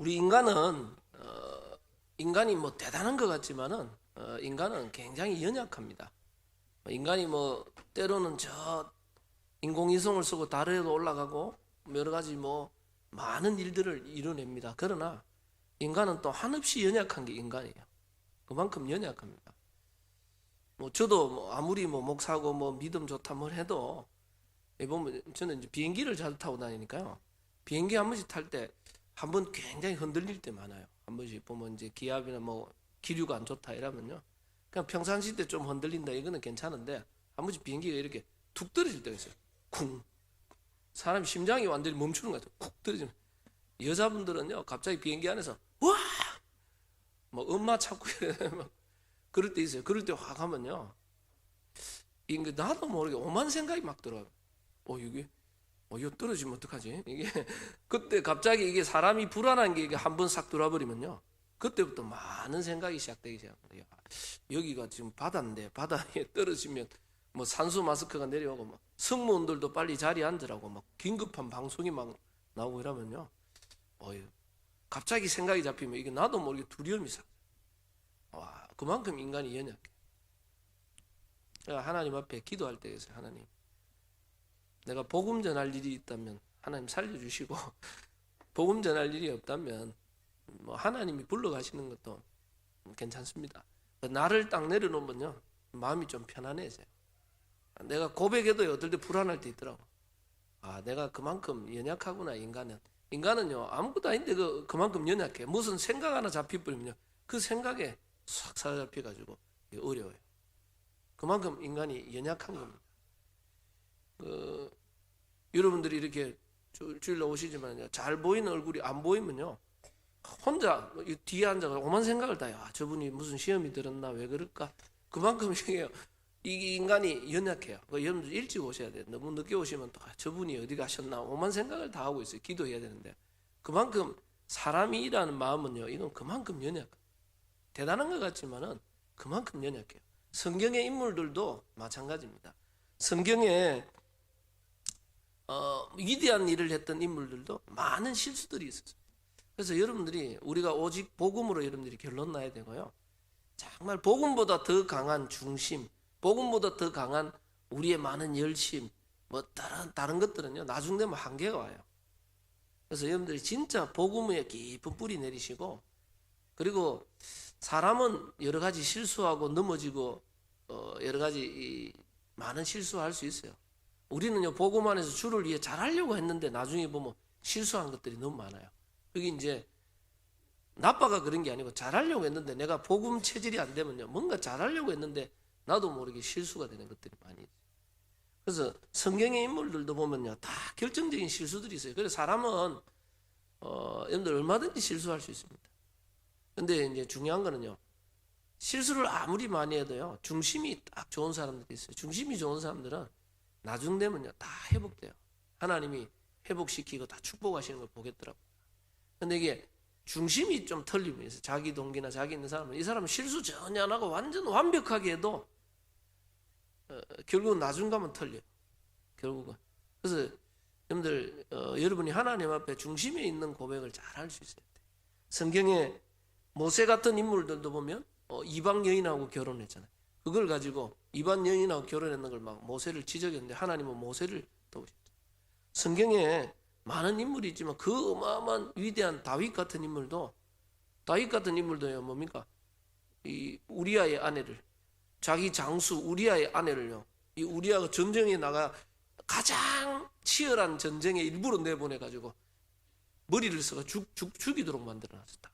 우리 인간이 뭐 대단한 것 같지만은 인간은 굉장히 연약합니다. 인간이 뭐 때로는 저 인공위성을 쓰고 달에도 올라가고 여러 가지 뭐 많은 일들을 이뤄냅니다. 그러나 인간은 또 한없이 연약한 게 인간이에요. 그만큼 연약합니다. 뭐 저도 뭐 아무리 뭐 목사고 뭐 믿음 좋다 뭘 해도 보면 저는 이제 비행기를 자주 타고 다니니까요. 비행기 한 번씩 탈 때 한 번 굉장히 흔들릴 때 많아요. 한 번씩 보면 이제 기압이나 뭐 기류가 안 좋다 이러면요. 그냥 평상시 때 좀 흔들린다 이거는 괜찮은데 한 번씩 비행기가 이렇게 툭 떨어질 때가 있어요. 쿵. 사람 심장이 완전히 멈추는 것 같아요. 쿡 떨어지면. 여자분들은요 갑자기 비행기 안에서 와! 뭐 엄마 찾고 막 그럴 때 있어요. 그럴 때 확 하면요. 이게 나도 모르게 오만 생각이 막 들어요. 이거 떨어지면 어떡하지? 이게 그때 갑자기 이게 사람이 불안한 게 한 번 싹 들어버리면요. 그때부터 많은 생각이 시작되기 시작합니다. 여기가 지금 바다인데 바다에 떨어지면 뭐 산소 마스크가 내려오고 막 승무원들도 빨리 자리에 앉으라고 막 긴급한 방송이 막 나오고 이러면요. 갑자기 생각이 잡히면 이게 나도 모르게 두려움이 싹. 와, 그만큼 인간이 연약해. 하나님 앞에 기도할 때에서 하나님, 내가 복음 전할 일이 있다면 하나님 살려주시고 복음 전할 일이 없다면 뭐 하나님이 불러가시는 것도 괜찮습니다. 나를 딱 내려놓으면요 마음이 좀 편안해져요. 내가 고백해도 어떨 때 불안할 때 있더라고. 내가 그만큼 연약하구나. 인간은요 아무것도 아닌데 그만큼 연약해. 무슨 생각 하나 잡혀버리면요 그 생각에 싹 사로잡혀가지고 어려워요. 그만큼 인간이 연약한 겁니다. 여러분들이 이렇게 주일로 오시지만 잘 보이는 얼굴이 안 보이면요 혼자 뒤에 앉아서 오만 생각을 다 해요. 저분이 무슨 시험이 들었나 왜 그럴까. 그만큼 이 인간이 연약해요. 여러분들 일찍 오셔야 돼요. 너무 늦게 오시면 또 저분이 어디 가셨나 오만 생각을 다 하고 있어요. 기도해야 되는데 그만큼 사람이 일하는 마음은요 이건 그만큼 연약. 대단한 것 같지만은 그만큼 연약해요. 성경의 인물들도 마찬가지입니다. 성경에 위대한 일을 했던 인물들도 많은 실수들이 있었어요. 그래서 여러분들이 우리가 오직 복음으로 여러분들이 결론 나야 되고요. 정말 복음보다 더 강한 중심, 복음보다 더 강한 우리의 많은 열심, 뭐 다른 것들은요 나중 되면 한계가 와요. 그래서 여러분들이 진짜 복음에 깊은 뿌리 내리시고, 그리고 사람은 여러 가지 실수하고 넘어지고 여러 가지 많은 실수할 수 있어요. 우리는요 복음 안에서 주를 위해 잘하려고 했는데 나중에 보면 실수한 것들이 너무 많아요. 그게 이제 나빠가 그런 게 아니고 잘하려고 했는데 내가 복음 체질이 안 되면요 뭔가 잘하려고 했는데 나도 모르게 실수가 되는 것들이 많이 있어요. 그래서 성경의 인물들도 보면요 다 결정적인 실수들이 있어요. 그래서 사람은 여러분들 얼마든지 실수할 수 있습니다. 근데 이제 중요한 거는요 실수를 아무리 많이 해도요 중심이 딱 좋은 사람들이 있어요. 중심이 좋은 사람들은 나중 되면요 다 회복돼요. 하나님이 회복시키고 다 축복하시는 걸 보겠더라고요. 근데 이게 중심이 좀 틀리면 있어요. 자기 동기나 자기 있는 사람은 이 사람은 실수 전혀 안 하고 완전 완벽하게 해도 결국은 나중 가면 틀려요. 결국은. 그래서 여러분들 여러분이 하나님 앞에 중심에 있는 고백을 잘 할 수 있어야 돼요. 성경에 모세 같은 인물들도 보면 이방 여인하고 결혼했잖아요. 그걸 가지고 이방 여인하고 결혼했는 걸 막 모세를 지적했는데 하나님은 모세를 도우셨죠. 성경에 많은 인물이 있지만 그 어마어마한 위대한 다윗 같은 인물도요 뭡니까? 이 우리아의 아내를, 자기 장수 우리아의 아내를요, 이 우리아가 전쟁에 나가 가장 치열한 전쟁에 일부러 내보내가지고 머리를 써가 죽이도록 만들어놨었다.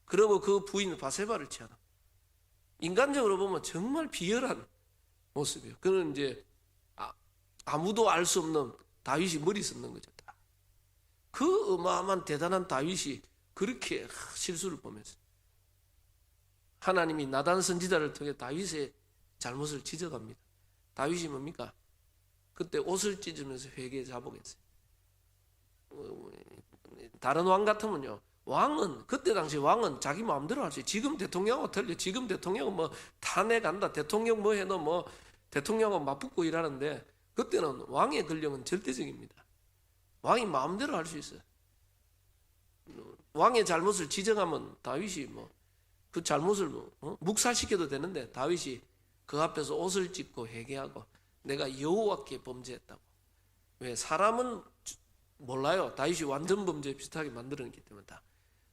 그리고 그 부인 바세바를 취하다. 인간적으로 보면 정말 비열한 모습이에요. 그는 이제 아무도 알 수 없는 다윗이 머리 썼는 거죠. 그 어마어마한 대단한 다윗이 그렇게 실수를 범했어요. 하나님이 나단 선지자를 통해 다윗의 잘못을 지적합니다. 다윗이 뭡니까? 그때 옷을 찢으면서 회개에 자복했어요. 다른 왕 같으면요 왕은 그때 당시 왕은 자기 마음대로 할 수 있어요. 지금 대통령하고 틀려. 지금 대통령은 뭐 탄핵한다, 대통령 뭐 해도 뭐 대통령하고 맞붙고 일하는데 그때는 왕의 권력은 절대적입니다. 왕이 마음대로 할 수 있어요. 왕의 잘못을 지적하면 다윗이 뭐 그 잘못을 묵살시켜도 되는데 다윗이 그 앞에서 옷을 찢고 회개하고 내가 여호와께 범죄했다고. 왜? 사람은 몰라요. 다윗이 완전 범죄 비슷하게 만들어냈기 때문에 다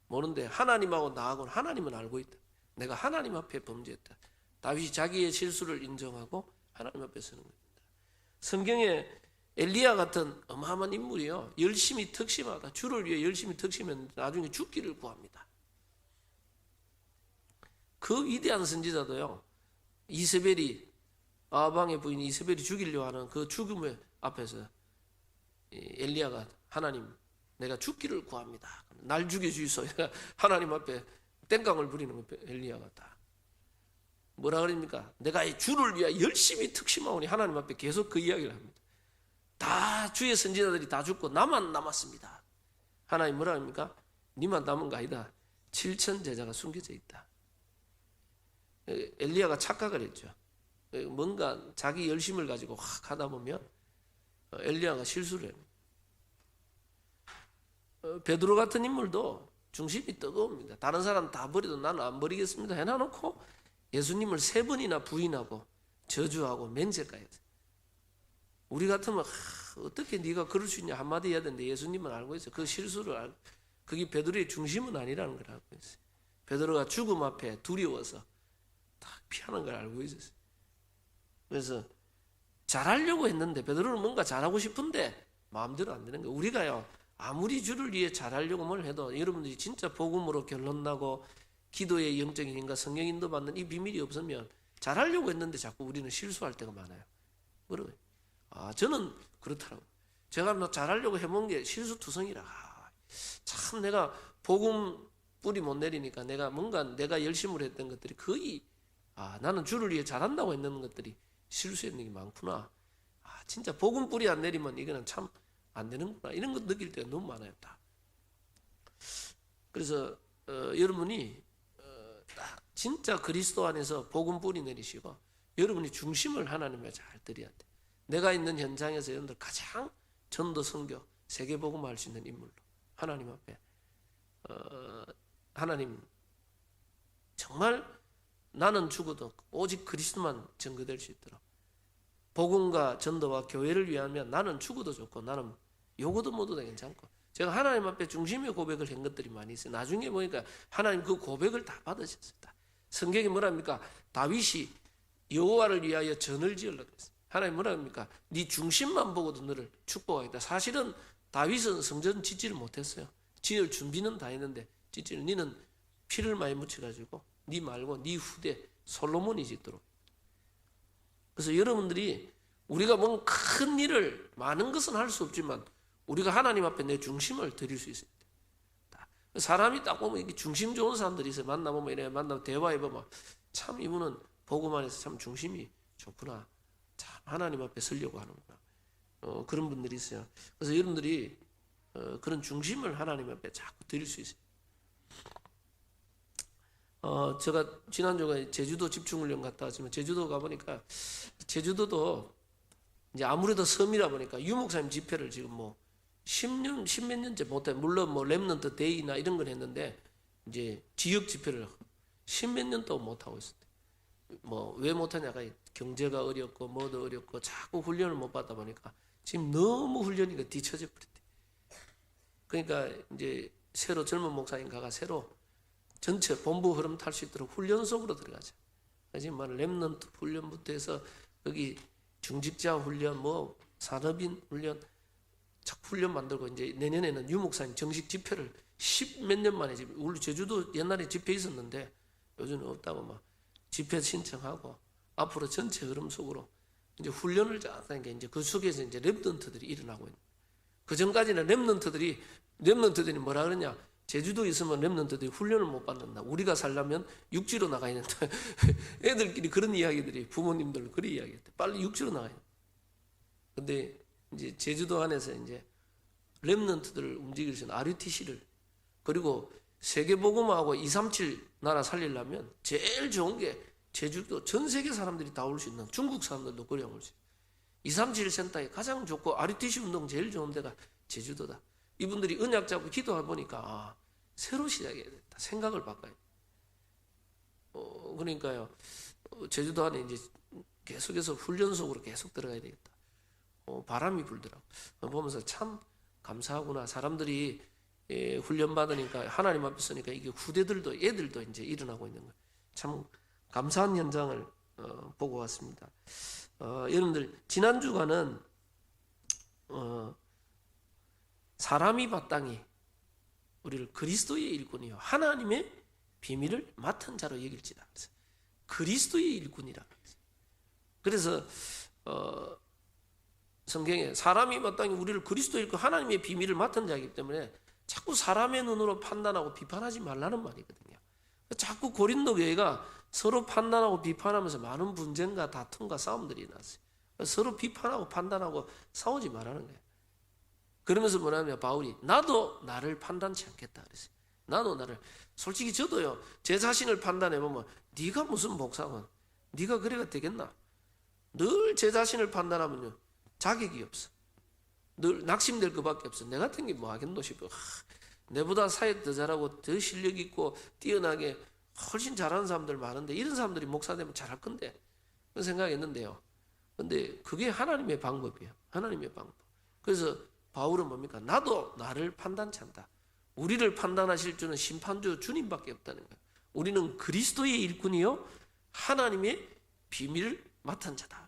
모르는데 하나님하고 나하고는 하나님은 알고 있다. 내가 하나님 앞에 범죄했다. 다윗이 자기의 실수를 인정하고 하나님 앞에 서는 겁니다. 성경에 엘리야 같은 어마어마한 인물이요, 열심히 특심하다. 주를 위해 열심히 특심했는데 나중에 죽기를 구합니다. 그 위대한 선지자도요, 이세벨이, 아방의 부인 이세벨이 죽이려고 하는 그 죽음의 앞에서 엘리야가 하나님, 내가 죽기를 구합니다. 날 죽여주이소. 하나님 앞에 땡깡을 부리는 거 엘리야가 다. 뭐라 그럽니까? 내가 이 주를 위해 열심히 특심하오니 하나님 앞에 계속 그 이야기를 합니다. 다 주의 선지자들이 다 죽고 나만 남았습니다. 하나님 뭐라 합니까? 니만 남은 거 아니다. 7천 제자가 숨겨져 있다. 엘리야가 착각을 했죠. 뭔가 자기 열심을 가지고 확 하다 보면 엘리야가 실수를 합니다. 베드로 같은 인물도 중심이 뜨거웁니다. 다른 사람 다 버려도 나는 안 버리겠습니다 해놔놓고 예수님을 3번이나 부인하고 저주하고 맹세까지 했어요. 우리 같으면 어떻게 네가 그럴 수 있냐 한마디 해야 되는데 예수님은 알고 있어요. 그 실수를 알고, 그게 베드로의 중심은 아니라는 걸 알고 있어요. 베드로가 죽음 앞에 두려워서 딱 피하는 걸 알고 있었어요. 그래서 잘하려고 했는데 베드로는 뭔가 잘하고 싶은데 마음대로 안 되는 거예요. 우리가요, 아무리 주를 위해 잘하려고 뭘 해도 여러분들이 진짜 복음으로 결론 나고 기도의 영적인 인과 성령 인도 받는 이 비밀이 없으면 잘하려고 했는데 자꾸 우리는 실수할 때가 많아요. 그러고요. 저는 그렇더라고요. 제가 뭐 잘하려고 해본 게 실수투성이라. 참 내가 복음 뿌리 못 내리니까 내가 열심으로 했던 것들이 거의 나는 주를 위해 잘한다고 했는 것들이 실수했는 게 많구나. 진짜 복음 뿌리 안 내리면 이거는 참 안 되는구나. 이런 거 느낄 때가 너무 많아요. 다. 그래서 여러분이 딱 진짜 그리스도 안에서 복음 뿌리 내리시고 여러분이 중심을 하나님에 잘 드려야 돼. 내가 있는 현장에서 여러분들 가장 전도 선교 세계 복음화 할 수 있는 인물로 하나님 앞에 하나님 정말 나는 죽어도 오직 그리스도만 증거될 수 있도록 복음과 전도와 교회를 위하면 나는 죽어도 좋고 나는 요거도 뭐도 괜찮고 제가 하나님 앞에 중심의 고백을 한 것들이 많이 있어요. 나중에 보니까 하나님 그 고백을 다 받으셨어요. 성경이 뭐랍니까? 다윗이 여호와를 위하여 전을 지으려고 했어요. 하나님 뭐라 합니까? 네 중심만 보고도 너를 축복하겠다. 사실은 다윗은 성전 짓지를 못했어요. 지을 준비는 다 했는데 짓지를 니는 피를 많이 묻혀가지고 네 말고 네 후대 솔로몬이 짓도록. 그래서 여러분들이 우리가 뭔 큰 일을 많은 것은 할 수 없지만 우리가 하나님 앞에 내 중심을 드릴 수 있습니다. 사람이 딱 보면 이게 중심 좋은 사람들이 있어요. 만나보면 이래 만나면 대화해보면 참 이분은 복음 안에서 참 중심이 좋구나. 참 하나님 앞에 서려고 하는구나. 그런 분들이 있어요. 그래서 여러분들이 그런 중심을 하나님 앞에 자꾸 드릴 수 있어요. 제가 지난주에 제주도 집중훈련 갔다 왔지만 제주도 가보니까 제주도도 이제 아무래도 섬이라 보니까 유목사님 집회를 지금 뭐 10몇 년째 못해. 물론 뭐 렘넌트 데이나 이런 걸 했는데 이제 지역 집회를 10몇 년 동안 못하고 있었대. 뭐 왜 못하냐가 경제가 어렵고 뭐도 어렵고 자꾸 훈련을 못 받다 보니까 지금 너무 훈련이 뒤처져 버렸대. 그러니까 이제 새로 젊은 목사님 가가 새로 전체 본부 흐름 탈 수 있도록 훈련 속으로 들어가죠. 지금 뭐 렘넌트 훈련부터 해서 여기 중직자 훈련, 뭐 산업인 훈련, 자꾸 훈련 만들고 이제 내년에는 유목사님 정식 집회를 10몇 년 만에 지금 우리 제주도 옛날에 집회 있었는데 요즘은 없다고 막 집회 신청하고 앞으로 전체 흐름 속으로 이제 훈련을 하는 게 이제 그 속에서 이제 렘넌트들이 일어나고 있는. 그 전까지는 렘넌트들이 뭐라 그러냐? 제주도에 있으면 렘넌트들이 훈련을 못 받는다. 우리가 살려면 육지로 나가야 된다. 애들끼리 그런 이야기들이 부모님들 그런 이야기했대. 빨리 육지로 나가야 돼. 근데 이제 제주도 안에서 이제 렘넌트들을 움직일 수 있는 RUTC를 그리고 세계복음화하고 237 나라 살리려면 제일 좋은 게 제주도 전 세계 사람들이 다 올 수 있는 중국 사람들도 그래 올 수 있는 237 센터에 가장 좋고 RUTC 운동 제일 좋은 데가 제주도다. 이분들이 언약 잡고 기도해 보니까 새로 시작해야 된다. 생각을 바꿔야 돼. 그러니까요. 제주도 안에 이제 계속해서 훈련 속으로 계속 들어가야 되겠다. 바람이 불더라고. 보면서 참 감사하구나. 사람들이 훈련 받으니까 하나님 앞에 서니까 이게 후대들도 애들도 이제 일어나고 있는 거예요. 참 감사한 현장을 보고 왔습니다. 여러분들 지난 주간은 사람이 마땅히 우리를 그리스도의 일꾼이요 하나님의 비밀을 맡은 자로 여길지다. 그리스도의 일꾼이라. 그래서 성경에 사람이 마땅히 우리를 그리스도의 일꾼 하나님의 비밀을 맡은 자이기 때문에 자꾸 사람의 눈으로 판단하고 비판하지 말라는 말이거든요. 자꾸 고린도 교회가 서로 판단하고 비판하면서 많은 분쟁과 다툼과 싸움들이 났어요. 서로 비판하고 판단하고 싸우지 말라는 거예요. 그러면서 뭐냐면 바울이 나도 나를 판단치 않겠다 그랬어요. 나도 나를 솔직히 저도요 제 자신을 판단해 보면 네가 무슨 목사건 네가 그래가 되겠나? 늘 제 자신을 판단하면요 자격이 없어. 늘 낙심될 것밖에 없어. 내 같은 게 뭐 하겠노 싶어. 내보다 사역 더 잘하고 더 실력 있고 뛰어나게 훨씬 잘하는 사람들 많은데 이런 사람들이 목사 되면 잘할 건데 그런 생각했는데요. 근데 그게 하나님의 방법이에요. 하나님의 방법. 그래서 바울은 뭡니까? 나도 나를 판단치 않다. 우리를 판단하실 줄은 심판주 주님밖에 없다는 거예요. 우리는 그리스도의 일꾼이요 하나님의 비밀을 맡은 자다.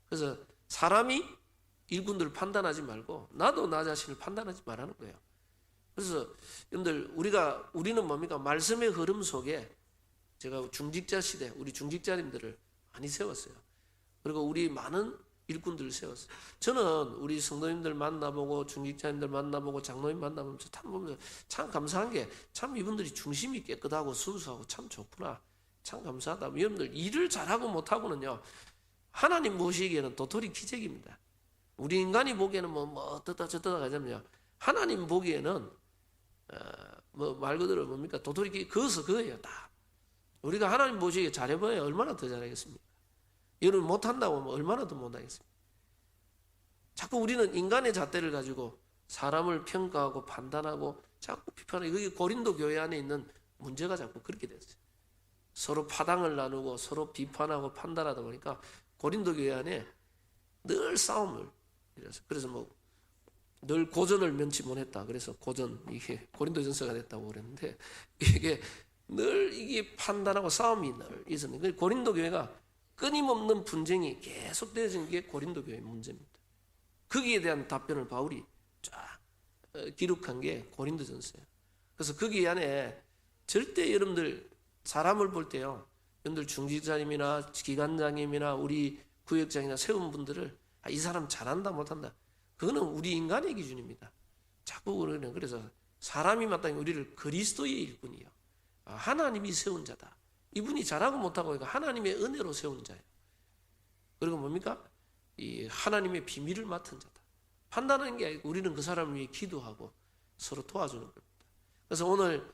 그래서 사람이 일꾼들을 판단하지 말고 나도 나 자신을 판단하지 말라는 거예요. 그래서 여러분들 우리는 뭡니까? 말씀의 흐름 속에 제가 중직자 시대 우리 중직자님들을 많이 세웠어요. 그리고 우리 많은 일꾼들을 세웠어요. 저는 우리 성도님들 만나보고 중직자님들 만나보고 장로님 만나보면서 참 감사한 게 참 이분들이 중심이 깨끗하고 순수하고 참 좋구나. 참 감사하다. 여러분들 일을 잘하고 못하고는요 하나님 보시기에는 도토리 기적입니다. 우리 인간이 보기에는 뭐 어떻다 저떻다 하자면요 하나님 보기에는 뭐 말 그대로 뭡니까? 도토리 그어서 그거예요. 다 우리가 하나님 보시기에 잘해봐야 얼마나 더 잘하겠습니까? 여러분 못한다고 하면 얼마나 더 못하겠습니까? 자꾸 우리는 인간의 잣대를 가지고 사람을 평가하고 판단하고 자꾸 비판하고 그게 고린도 교회 안에 있는 문제가 자꾸 그렇게 됐어요. 서로 파당을 나누고 서로 비판하고 판단하다 보니까 고린도 교회 안에 늘 싸움을 이래서 그래서 뭐 늘 고전을 면치 못했다. 그래서 고전 이게 고린도전서가 됐다고 그랬는데 이게 늘 이게 판단하고 싸움이 늘 있었는데 고린도 교회가 끊임없는 분쟁이 계속 되어진 게 고린도 교회의 문제입니다. 거기에 대한 답변을 바울이 쫙 기록한 게 고린도전서예요. 그래서 거기 안에 절대 여러분들 사람을 볼 때요, 여러분들 중직자님이나 기관장님이나 우리 구역장이나 세운 분들을 이 사람 잘한다 못한다 그거는 우리 인간의 기준입니다. 자꾸 우리는 그래서 사람이 마땅히 우리를 그리스도의 일꾼이요 하나님이 세운 자다. 이분이 잘하고 못하고 하나님의 은혜로 세운 자예요. 그리고 뭡니까? 이 하나님의 비밀을 맡은 자다. 판단하는 게 아니고 우리는 그 사람을 위해 기도하고 서로 도와주는 겁니다. 그래서 오늘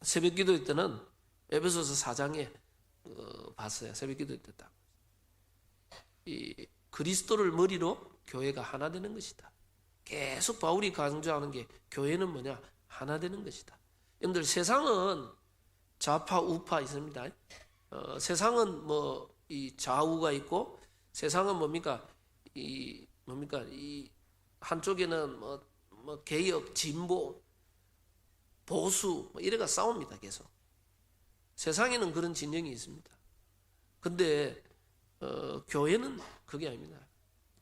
새벽 기도회 때는 에베소서 4장에 봤어요. 새벽 기도회 때 딱. 이 그리스도를 머리로 교회가 하나 되는 것이다. 계속 바울이 강조하는 게 교회는 뭐냐? 하나 되는 것이다. 여러분들 세상은 좌파 우파 있습니다. 세상은 뭐 이 좌우가 있고 세상은 뭡니까 이 한쪽에는 뭐 개혁 진보 보수 뭐 이래가 싸웁니다. 계속 세상에는 그런 진영이 있습니다. 근데 교회는 그게 아닙니다.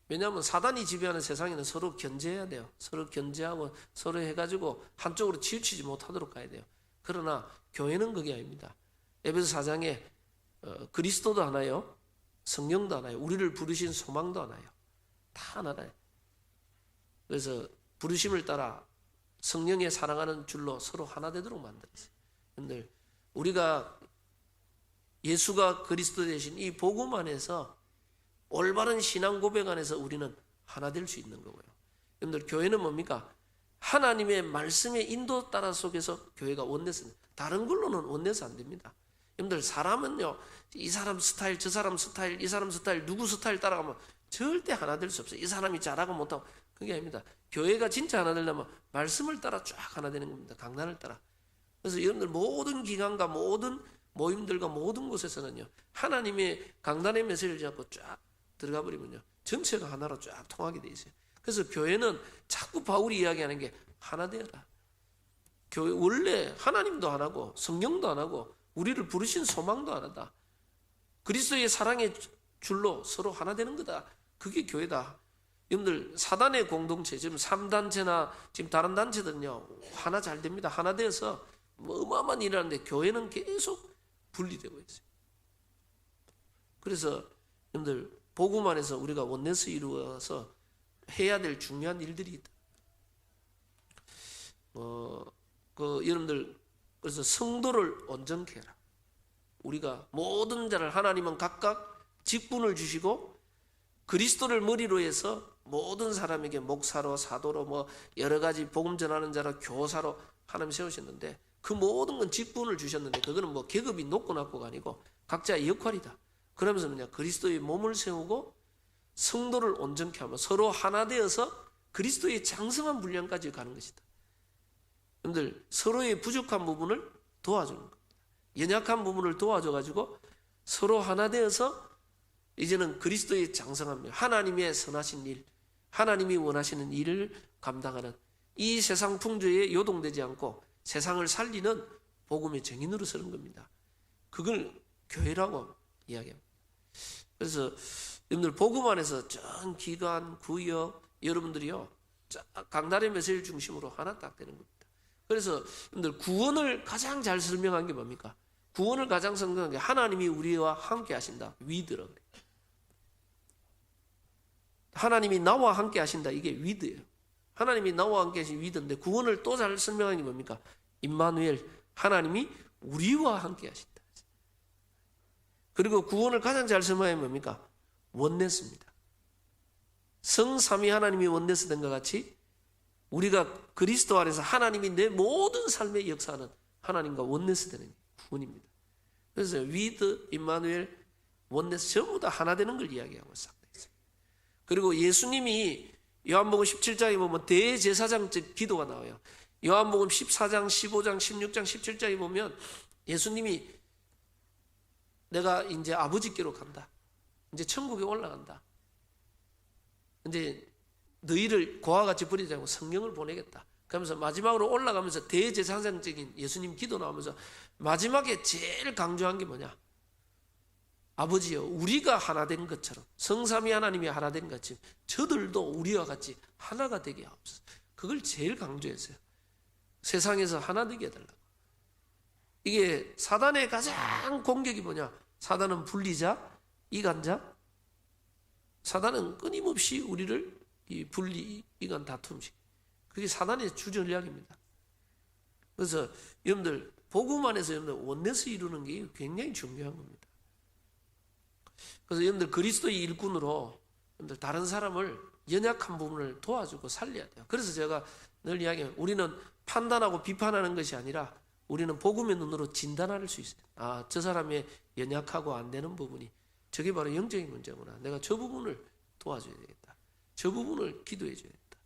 왜냐하면 사단이 지배하는 세상에는 서로 견제해야 돼요. 서로 견제하고 서로 해가지고 한쪽으로 치우치지 못하도록 가야 돼요. 그러나 교회는 그게 아닙니다. 에베소 4장에 그리스도도 하나요, 성령도 하나요, 우리를 부르신 소망도 하나요. 다 하나다. 그래서 부르심을 따라 성령의 사랑하는 줄로 서로 하나 되도록 만들었어요. 여러분들 우리가 예수가 그리스도 되신 이 복음 안에서 올바른 신앙 고백 안에서 우리는 하나 될 수 있는 거고요. 여러분들 교회는 뭡니까? 하나님의 말씀의 인도 따라 속에서 교회가 원내서 다른 걸로는 원내서 안 됩니다. 여러분들 사람은요 이 사람 스타일 저 사람 스타일 이 사람 스타일 누구 스타일 따라가면 절대 하나 될 수 없어요. 이 사람이 잘하고 못하고 그게 아닙니다. 교회가 진짜 하나 되려면 말씀을 따라 쫙 하나 되는 겁니다. 강단을 따라. 그래서 여러분들 모든 기관과 모든 모임들과 모든 곳에서는요, 하나님의 강단의 메시지를 잡고 쫙 들어가 버리면요, 전체가 하나로 쫙 통하게 돼 있어요. 그래서 교회는 자꾸 바울이 이야기하는 게 하나 되어라. 교회 원래 하나님도 하나고 성령도 하나고 우리를 부르신 소망도 하나다. 그리스도의 사랑의 줄로 서로 하나 되는 거다. 그게 교회다. 여러분들 사단의 공동체, 지금 3단체나 지금 다른 단체들은요, 하나 잘 됩니다. 하나 되어서 뭐 어마어마한 일을 하는데 교회는 계속 분리되고 있어요. 그래서 여러분들 복음 안에서 우리가 원네스 이루어서 해야 될 중요한 일들이 있다. 여러분들 그래서 성도를 온전케 해라. 우리가 모든 자를 하나님은 각각 직분을 주시고 그리스도를 머리로 해서 모든 사람에게 목사로 사도로 뭐 여러 가지 복음 전하는 자로 교사로 하나님 세우셨는데 그 모든 건 직분을 주셨는데 그거는 뭐 계급이 높고 낮고가 아니고 각자의 역할이다. 그러면서 뭐냐, 그리스도의 몸을 세우고 성도를 온전케 하며 서로 하나 되어서 그리스도의 장성한 분량까지 가는 것이다. 여러분들 서로의 부족한 부분을 도와주는 겁니다. 연약한 부분을 도와줘가지고 서로 하나 되어서 이제는 그리스도의 장성함, 하나님의 선하신 일, 하나님이 원하시는 일을 감당하는 이 세상 풍조에 요동되지 않고 세상을 살리는 복음의 증인으로 서는 겁니다. 그걸 교회라고 이야기합니다. 그래서 여러분들 복음 안에서 전 기관, 구역 여러분들이요 강단의 메시지를 중심으로 하나 딱 되는 겁니다. 그래서 여러분들 구원을 가장 잘 설명한 게 뭡니까? 구원을 가장 설명한 게 하나님이 우리와 함께 하신다. 위드라고 그래요. 하나님이 나와 함께 하신다. 이게 위드예요. 하나님이 나와 함께 하신 위드인데 구원을 또 잘 설명한 게 뭡니까? 임마누엘, 하나님이 우리와 함께 하신다. 그리고 구원을 가장 잘 설명한 게 뭡니까? 원네스입니다. 성삼위 하나님이 원네스 된 것 같이 우리가 그리스도 안에서 하나님이 내 모든 삶에 역사하는 하나님과 원네스 되는 구원입니다. 그래서 위드, 임마누엘, 원네스 전부 다 하나 되는 걸 이야기하고 싹 돼 있어요. 그리고 예수님이 요한복음 17장에 보면 대제사장적 기도가 나와요. 요한복음 14장, 15장, 16장, 17장에 보면 예수님이 내가 이제 아버지께로 간다. 이제 천국에 올라간다. 이제 너희를 고와 같이 버리지 않고 성령을 보내겠다. 그러면서 마지막으로 올라가면서 대제사장적인 예수님 기도 나오면서 마지막에 제일 강조한 게 뭐냐? 아버지여, 우리가 하나 된 것처럼 성삼위 하나님이 하나 된 것처럼 저들도 우리와 같이 하나가 되게 하옵소서. 그걸 제일 강조했어요. 세상에서 하나 되게 해달라고. 이게 사단의 가장 공격이 뭐냐? 사단은 분리자, 이간자. 사단은 끊임없이 우리를 이 분리, 이간 다툼식. 그게 사단의 주전략입니다. 그래서 여러분들 복음 안에서 여러분들 원네스 이루는 게 굉장히 중요한 겁니다. 그래서 여러분들 그리스도의 일꾼으로 여러분들 다른 사람을 연약한 부분을 도와주고 살려야 돼요. 그래서 제가 늘 이야기해요. 우리는 판단하고 비판하는 것이 아니라 우리는 복음의 눈으로 진단할 수 있어요. 아, 저 사람의 연약하고 안 되는 부분이 저게 바로 영적인 문제구나. 내가 저 부분을 도와줘야 되겠다. 저 부분을 기도해 줘야 되겠다.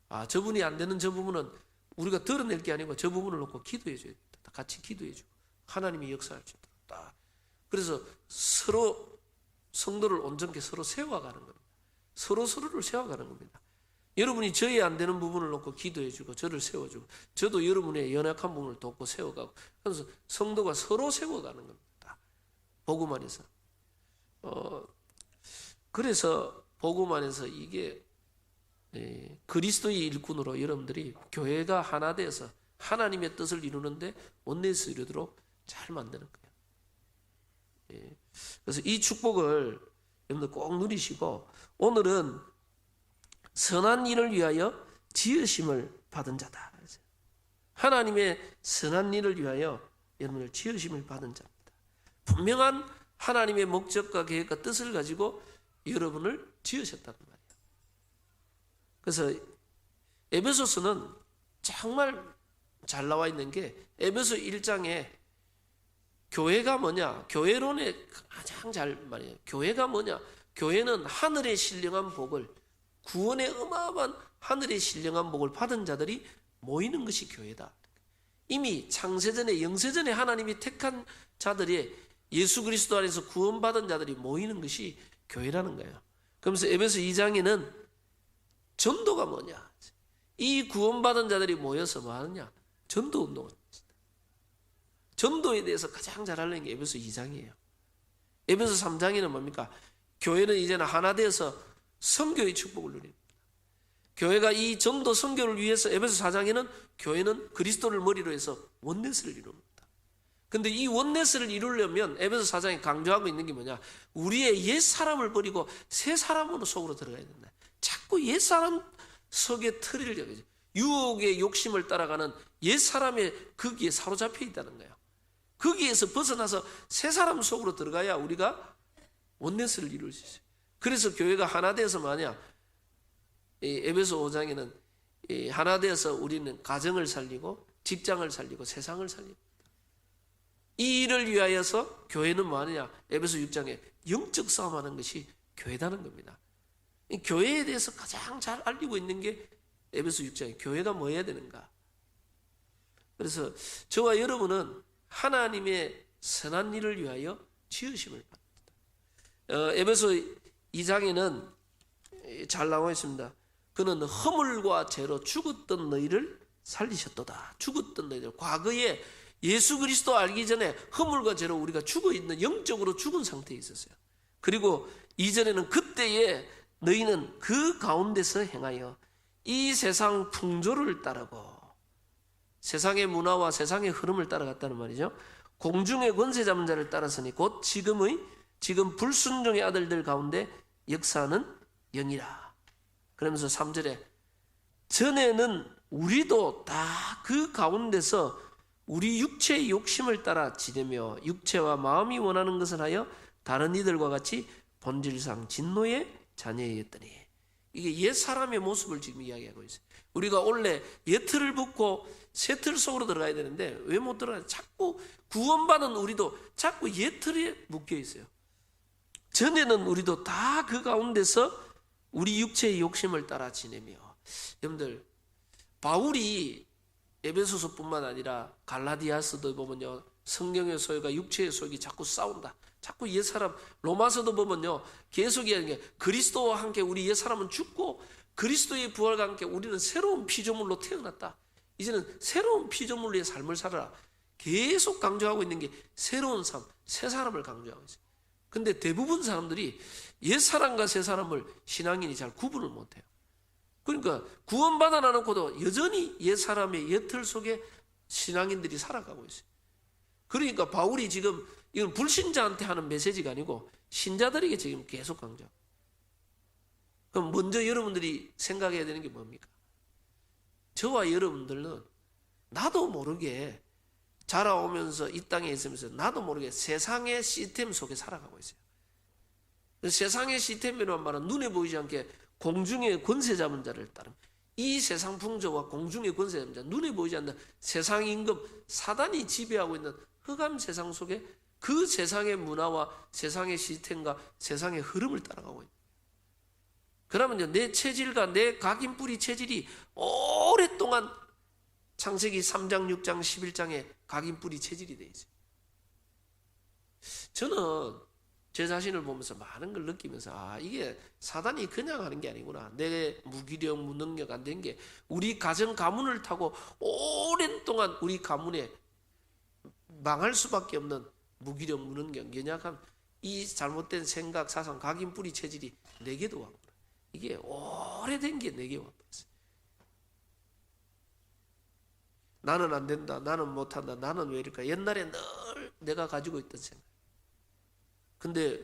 아, 저분이 안 되는 저 부분은 우리가 드러낼 게 아니고 저 부분을 놓고 기도해 줘야 되겠다. 같이 기도해 주고 하나님이 역사할 수 있다. 그래서 서로 성도를 온전케 서로 세워가는 겁니다. 서로를 세워가는 겁니다. 여러분이 저의 안 되는 부분을 놓고 기도해 주고 저를 세워주고 저도 여러분의 연약한 부분을 돕고 세워가고 그래서 성도가 서로 세워가는 겁니다. 복음 안에서. 그래서 복음 안에서 이게 그리스도의 일꾼으로 여러분들이 교회가 하나 돼서 하나님의 뜻을 이루는데 원내에서 이루도록 잘 만드는 거예요. 그래서 이 축복을 여러분들 꼭 누리시고 오늘은 선한 일을 위하여 지으심을 받은 자다. 하나님의 선한 일을 위하여 여러분을 지으심을 받은 자입니다. 분명한 하나님의 목적과 계획과 뜻을 가지고 여러분을 지으셨다는 말이에요. 그래서 에베소서는 정말 잘 나와 있는 게 에베소 1장에 교회가 뭐냐? 교회론에 가장 잘 말해요. 교회가 뭐냐? 교회는 하늘의 신령한 복을 구원의 어마어마한 하늘의 신령한 복을 받은 자들이 모이는 것이 교회다. 이미 창세전에 영세전에 하나님이 택한 자들이 예수 그리스도 안에서 구원받은 자들이 모이는 것이 교회라는 거예요. 그러면서 에베소 2장에는 전도가 뭐냐? 이 구원받은 자들이 모여서 뭐 하느냐? 전도 운동을 합니다. 전도에 대해서 가장 잘 알리는 게 에베소 2장이에요. 에베소 3장에는 뭡니까? 교회는 이제는 하나 되어서 선교의 축복을 누립니다. 교회가 이 전도 선교를 위해서 에베소 4장에는 교회는 그리스도를 머리로 해서 원네스를 이룹니다. 근데 이 원네스를 이루려면 에베소 4장에 강조하고 있는 게 뭐냐? 우리의 옛 사람을 버리고 새 사람으로 속으로 들어가야 된다. 자꾸 옛 사람 속에 틀을 여기죠. 유혹의 욕심을 따라가는 옛 사람의 거기에 사로잡혀 있다는 거예요. 거기에서 벗어나서 새 사람 속으로 들어가야 우리가 원네스를 이룰 수 있어요. 그래서 교회가 하나 되어서 뭐냐? 에베소 5장에는 하나 되어서 우리는 가정을 살리고 직장을 살리고 세상을 살리고 이 일을 위하여서 교회는 뭐하느냐? 에베소 6장에 영적 싸움하는 것이 교회다는 겁니다. 이 교회에 대해서 가장 잘 알리고 있는 게 에베소 6장에 교회가 뭐 해야 되는가? 그래서 저와 여러분은 하나님의 선한 일을 위하여 지으심을 받습니다. 에베소 2장에는 잘 나와 있습니다. 그는 허물과 죄로 죽었던 너희를 살리셨도다. 죽었던 너희들. 과거에 예수 그리스도 알기 전에 허물과 죄로 우리가 죽어있는, 영적으로 죽은 상태에 있었어요. 그리고 이전에는 그때에 너희는 그 가운데서 행하여 이 세상 풍조를 따르고 세상의 문화와 세상의 흐름을 따라갔다는 말이죠. 공중의 권세 잡은 자를 따랐으니 곧 지금 불순종의 아들들 가운데 역사하는 영이라. 그러면서 3절에 전에는 우리도 다 그 가운데서 우리 육체의 욕심을 따라 지내며 육체와 마음이 원하는 것을 하여 다른 이들과 같이 본질상 진노의 자녀였더니, 이게 옛 사람의 모습을 지금 이야기하고 있어요. 우리가 원래 옛 틀을 벗고 새 틀 속으로 들어가야 되는데 왜 못 들어가요? 자꾸 구원받은 우리도 자꾸 옛 틀에 묶여 있어요. 전에는 우리도 다 그 가운데서 우리 육체의 욕심을 따라 지내며. 여러분들, 바울이 에베소서뿐만 아니라 갈라디아서도 보면요, 성경의 소유가 육체의 소유가 자꾸 싸운다. 자꾸 옛사람, 로마서도 보면요, 계속 이야기하는 게 그리스도와 함께 우리 옛사람은 죽고 그리스도의 부활과 함께 우리는 새로운 피조물로 태어났다. 이제는 새로운 피조물의 삶을 살아라. 계속 강조하고 있는 게 새로운 삶, 새 사람을 강조하고 있어요. 근데 대부분 사람들이 옛사람과 새사람을 신앙인이 잘 구분을 못해요. 그러니까 구원받아 놔놓고도 여전히 옛사람의 옛틀 속에 신앙인들이 살아가고 있어요. 그러니까 바울이 지금 이건 불신자한테 하는 메시지가 아니고 신자들에게 지금 계속 강조. 그럼 먼저 여러분들이 생각해야 되는 게 뭡니까? 저와 여러분들은 나도 모르게 자라오면서 이 땅에 있으면서 나도 모르게 세상의 시스템 속에 살아가고 있어요. 세상의 시스템이란 말은 눈에 보이지 않게 공중의 권세 잡은 자를 따름. 이 세상 풍조와 공중의 권세 잡은 자, 눈에 보이지 않는 세상 임금, 사단이 지배하고 있는 흑암 세상 속에 그 세상의 문화와 세상의 시스템과 세상의 흐름을 따라가고 있는. 그러면 내 체질과 내 각인뿌리 체질이 오랫동안 창세기 3장, 6장, 11장에 각인뿌리 체질이 되어 있어요. 저는 제 자신을 보면서 많은 걸 느끼면서 이게 사단이 그냥 하는 게 아니구나. 내 무기력, 무능력 안 된 게 우리 가정 가문을 타고 오랜 동안 우리 가문에 망할 수밖에 없는 무기력, 무능력, 연약함, 이 잘못된 생각, 사상, 각인뿌리 체질이 내게도 왔구나. 이게 오래된 게 내게 왔어요. 나는 안 된다, 나는 못한다, 나는 왜 이럴까. 옛날에 늘 내가 가지고 있던 생각. 근데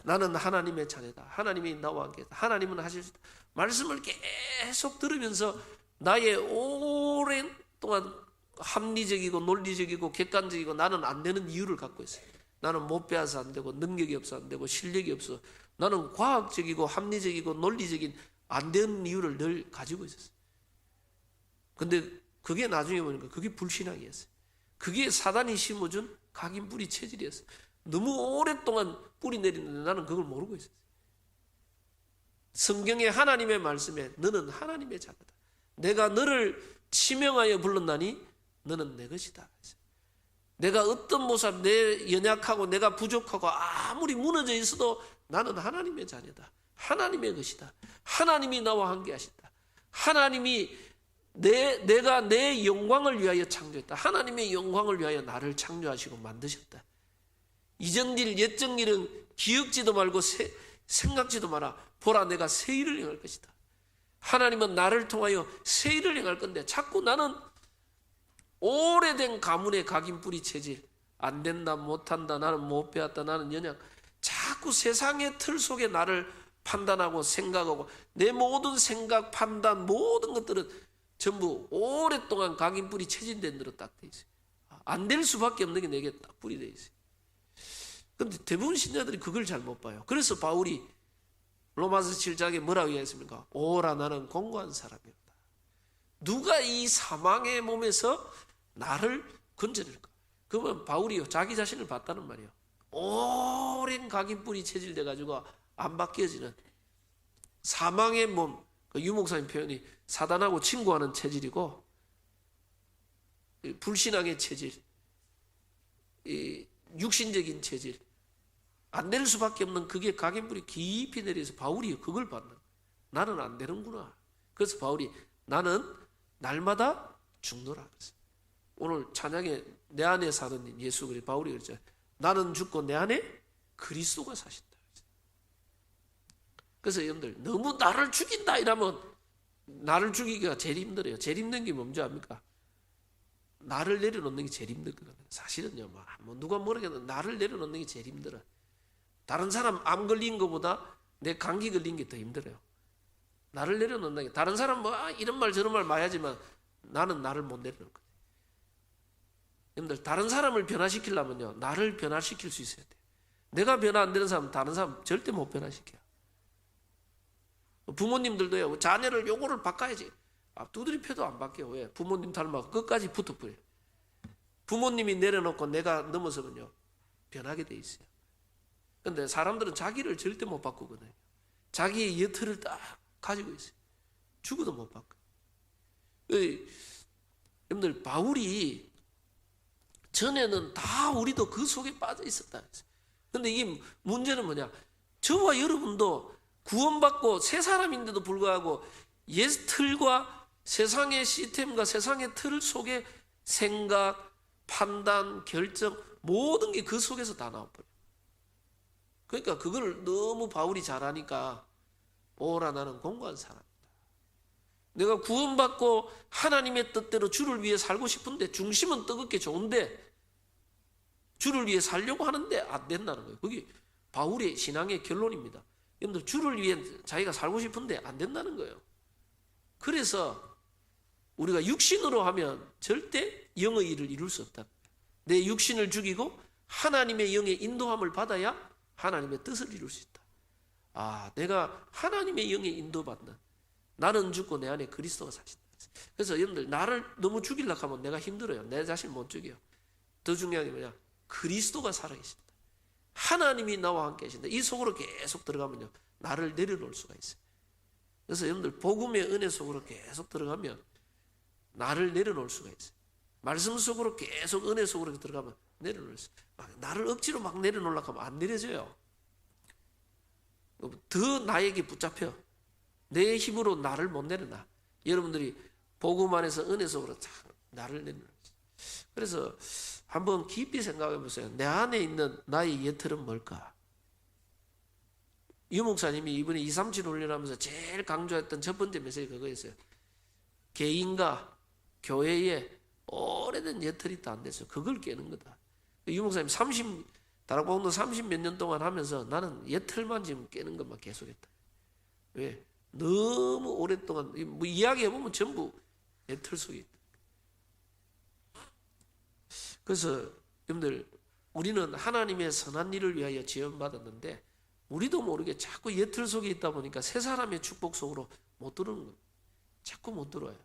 나는 하나님의 자녀다. 하나님이 나와 함께 있다. 하나님은 하실 수 있다. 말씀을 계속 들으면서 나의 오랜 동안 합리적이고 논리적이고 객관적이고 나는 안 되는 이유를 갖고 있어요. 나는 못 배워서 안 되고 능력이 없어 안 되고 실력이 없어. 나는 과학적이고 합리적이고 논리적인 안 되는 이유를 늘 가지고 있었어요. 근데 그게 나중에 보니까 그게 불신앙이었어요. 그게 사단이 심어준 각인 뿌리 체질이었어요. 너무 오랫동안 뿌리 내리는데 나는 그걸 모르고 있었어요. 성경의 하나님의 말씀에 너는 하나님의 자녀다. 내가 너를 치명하여 불렀나니 너는 내 것이다. 내가 어떤 모습, 내 연약하고 내가 부족하고 아무리 무너져 있어도 나는 하나님의 자녀다. 하나님의 것이다. 하나님이 나와 함께 하신다. 하나님이 내가 내 영광을 위하여 창조했다. 하나님의 영광을 위하여 나를 창조하시고 만드셨다. 이전 일 옛적 일은 기억지도 말고 생각지도 마라. 보라, 내가 새 일을 행할 것이다. 하나님은 나를 통하여 새 일을 행할 건데 자꾸 나는 오래된 가문의 각인뿌리 체질, 안 된다, 못한다, 나는 못 배웠다, 나는 연약, 자꾸 세상의 틀 속에 나를 판단하고 생각하고 내 모든 생각, 판단, 모든 것들은 전부 오랫동안 각인뿌리 체질된 대로 딱 돼 있어요. 안 될 수밖에 없는 게 내게 딱 뿌리 돼 있어요. 그런데 대부분 신자들이 그걸 잘 못 봐요. 그래서 바울이 로마서 7장에 뭐라고 했습니까? 오라, 나는 공고한 사람이었다. 누가 이 사망의 몸에서 나를 건져낼까? 그러면 바울이요, 자기 자신을 봤다는 말이에요. 오랜 각인뿌리 체질돼 가지고 안 바뀌어지는 사망의 몸, 유 목사님 표현이 사단하고 친구하는 체질이고, 불신앙의 체질, 육신적인 체질, 안 될 수밖에 없는 그게 각인뿌리 깊이 내려서 바울이 그걸 받는, 나는 안 되는구나. 그래서 바울이 나는 날마다 죽노라. 오늘 찬양에 내 안에 사는 예수, 그래 바울이 그랬죠. 나는 죽고 내 안에 그리스도가 사신다. 그래서 여러분들 너무 나를 죽인다 이러면 나를 죽이기가 제일 힘들어요. 제일 힘든 게 뭔지 압니까? 나를 내려놓는 게 제일 힘들거든요. 사실은요, 뭐 누가 모르겠는데 나를 내려놓는 게 제일 힘들어요. 다른 사람 암 걸린 것보다 내 감기 걸린 게 더 힘들어요. 나를 내려놓는 게, 다른 사람 뭐 이런 말 저런 말 많이 하지만 나는 나를 못 내려놓을 거예요. 여러분들 다른 사람을 변화시키려면요, 나를 변화시킬 수 있어야 돼요. 내가 변화 안 되는 사람은 다른 사람 절대 못 변화시켜요. 부모님들도요, 자녀를 요거를 바꿔야지. 두드리 펴도 안 바뀌어요. 왜? 부모님 닮아서 끝까지 붙어버려요. 부모님이 내려놓고 내가 넘어서면요, 변하게 돼 있어요. 근데 사람들은 자기를 절대 못 바꾸거든요. 자기의 여틀을 딱 가지고 있어요. 죽어도 못 바꿔요. 여러분들 바울이 전에는 다 우리도 그 속에 빠져 있었다. 근데 이게 문제는 뭐냐? 저와 여러분도 구원받고 새 사람인데도 불구하고 옛 틀과 세상의 시스템과 세상의 틀 속에 생각, 판단, 결정, 모든 게 그 속에서 다 나와버려요. 그러니까 그걸 너무 바울이 잘하니까 오라, 나는 공고한 사람이다. 내가 구원받고 하나님의 뜻대로 주를 위해 살고 싶은데, 중심은 뜨겁게 좋은데 주를 위해 살려고 하는데 안 된다는 거예요. 그게 바울의 신앙의 결론입니다. 여러분들 주를 위해 자기가 살고 싶은데 안 된다는 거예요. 그래서 우리가 육신으로 하면 절대 영의 일을 이룰 수 없다. 내 육신을 죽이고 하나님의 영의 인도함을 받아야 하나님의 뜻을 이룰 수 있다. 내가 하나님의 영의 인도받는, 나는 죽고 내 안에 그리스도가 사신다. 그래서 여러분들 나를 너무 죽이려고 하면 내가 힘들어요. 내 자신 못 죽여요. 더 중요한 게 뭐냐? 그리스도가 살아계신다. 하나님이 나와 함께 하신다. 이 속으로 계속 들어가면요, 나를 내려놓을 수가 있어요. 그래서 여러분들 복음의 은혜 속으로 계속 들어가면 나를 내려놓을 수가 있어요. 말씀 속으로 계속 은혜 속으로 들어가면 내려놓을 수 있어요. 나를 억지로 막 내려놓으려고 하면 안 내려져요. 더 나에게 붙잡혀. 내 힘으로 나를 못 내려놔. 여러분들이 복음 안에서 은혜 속으로 나를 내려놓을 수 있어요. 그래서 한번 깊이 생각해 보세요. 내 안에 있는 나의 예틀은 뭘까? 유 목사님이 이번에 237 훈련하면서 제일 강조했던 첫 번째 메시지가 그거였어요. 개인과 교회에 오래된 예틀이 다 안 됐어요. 그걸 깨는 거다. 유 목사님 다락방도 30 몇 년 동안 하면서 나는 예틀만 지금 깨는 것만 계속했다. 왜? 너무 오랫동안 뭐 이야기해보면 전부 예틀 속에 있다. 그래서 여러분들 우리는 하나님의 선한 일을 위하여 지원받았는데 우리도 모르게 자꾸 예틀 속에 있다 보니까 새 사람의 축복 속으로 못 들어오는 거예요. 자꾸 못 들어와요.